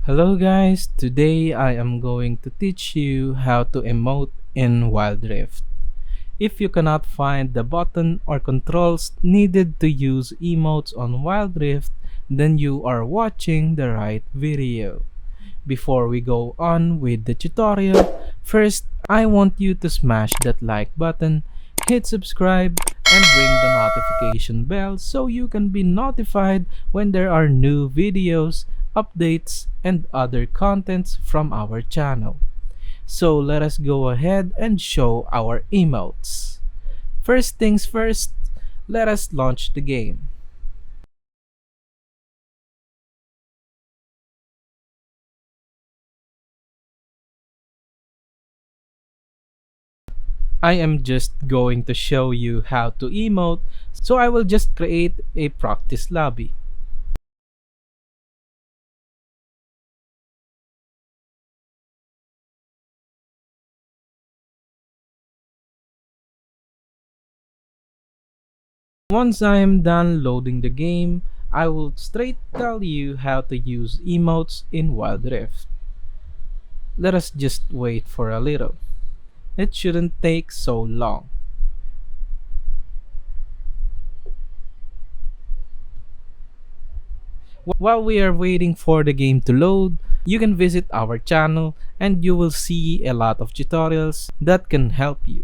Hello guys, today I am going to teach you how to emote in Wild Rift. If you cannot find the button or controls needed to use emotes on Wild Rift, then you are watching the right video. Before we go on with the tutorial, first I want you to smash that like button, hit subscribe, and ring the notification bell so you can be notified when there are new videos, updates, and other contents from our channel. So let us go ahead and show our emotes. First things first, let us launch the game. I am just going to show you how to emote, so I will just create a practice lobby. Once I am done loading the game, I will straight tell you how to use emotes in Wild Rift. Let us just wait for a little. It shouldn't take so long. While we are waiting for the game to load, you can visit our channel and you will see a lot of tutorials that can help you.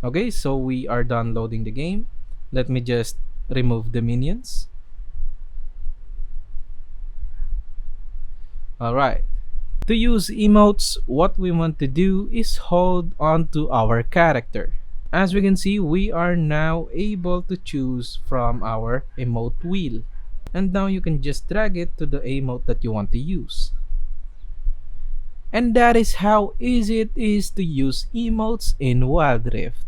Okay, so we are done loading the game. Let me just remove the minions. Alright. To use emotes, what we want to do is hold on to our character. As we can see, we are now able to choose from our emote wheel. And now you can just drag it to the emote that you want to use. And that is how easy it is to use emotes in Wild Rift.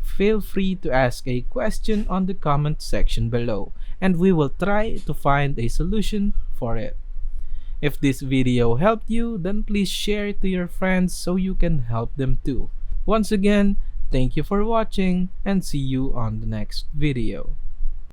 Feel free to ask a question on the comment section below, and we will try to find a solution for it. If this video helped you, then please share it to your friends so you can help them too. Once again, thank you for watching and see you on the next video.